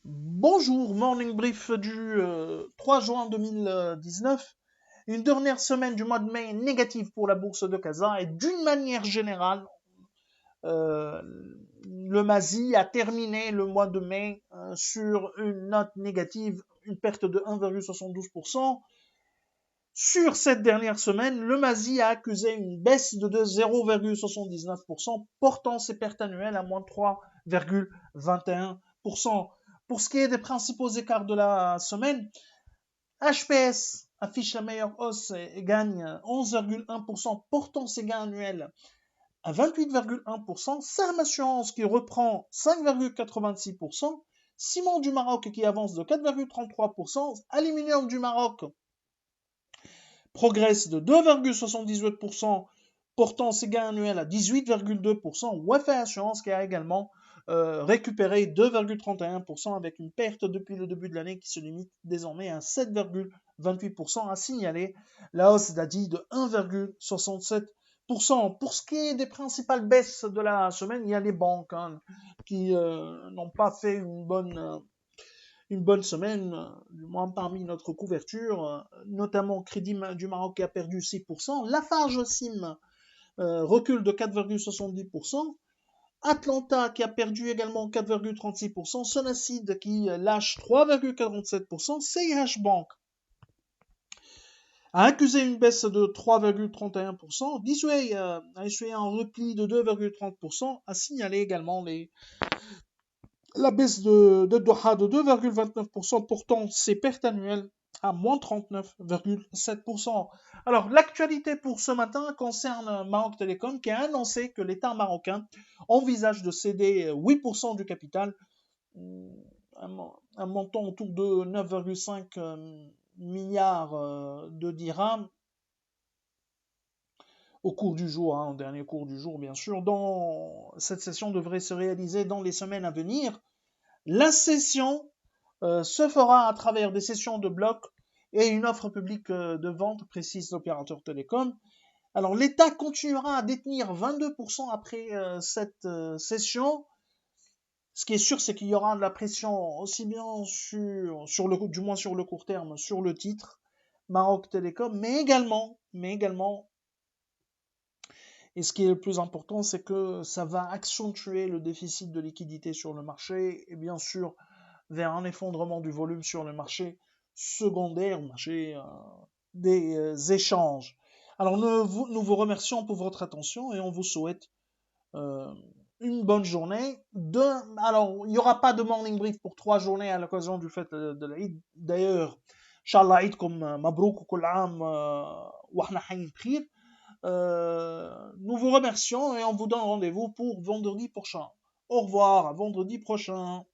Bonjour, morning brief du 3 juin 2019. Une dernière semaine du mois de mai négative pour la bourse de Casa et d'une manière générale, euh, le MASI a terminé le mois de mai sur une note négative, une perte de 1,72%. Sur cette dernière semaine, le MASI a accusé une baisse de 0,79%, portant ses pertes annuelles à moins 3,21%. Pour ce qui est des principaux écarts de la semaine, HPS affiche la meilleure hausse et gagne 11,1%, portant ses gains annuels à 28,1%. Sam Assurance qui reprend 5,86%. Ciment du Maroc qui avance de 4,33%. Aluminium du Maroc progresse de 2,78%, portant ses gains annuels à 18,2%. Wafa Assurance qui a également récupéré 2,31% avec une perte depuis le début de l'année qui se limite désormais à 7,28%, à signaler la hausse d'Adi de 1,67%. Pour ce qui est des principales baisses de la semaine, il y a les banques qui n'ont pas fait une bonne semaine, du moins parmi notre couverture, notamment Crédit du Maroc qui a perdu 6%, Lafarge Sim recule de 4,70%, Atlanta qui a perdu également 4,36%, Sonacid qui lâche 3,47%, CIH Bank a accusé une baisse de 3,31%, Disway a essuyé un repli de 2,30%, a signalé également la baisse de Doha de 2,29%, portant ses pertes annuelles à moins 39,7%. Alors, l'actualité pour ce matin concerne Maroc Télécom qui a annoncé que l'État marocain envisage de céder 8% du capital, un montant autour de 9,5 milliards de dirhams au cours du jour, au dernier cours du jour bien sûr. Cette session devrait se réaliser dans les semaines à venir. La session se fera à travers des sessions de bloc et une offre publique de vente, précise l'opérateur télécom. Alors l'État continuera à détenir 22% après cette session. Ce qui est sûr, c'est qu'il y aura de la pression aussi bien du moins sur le court terme, sur le titre Maroc Télécom, mais également, et ce qui est le plus important, c'est que ça va accentuer le déficit de liquidité sur le marché et bien sûr vers un effondrement du volume sur le marché secondaire, marché des échanges. Alors nous vous remercions pour votre attention et on vous souhaite euh, une bonne journée. Alors, il n'y aura pas de morning brief pour 3 journées à l'occasion du fête de l'Aïd. D'ailleurs, Inch'Allah, Aïd comme Mabrouk, Kul Am, wa Ahna Hayyin Khir. Nous vous remercions et on vous donne rendez-vous pour vendredi prochain. Au revoir, à vendredi prochain.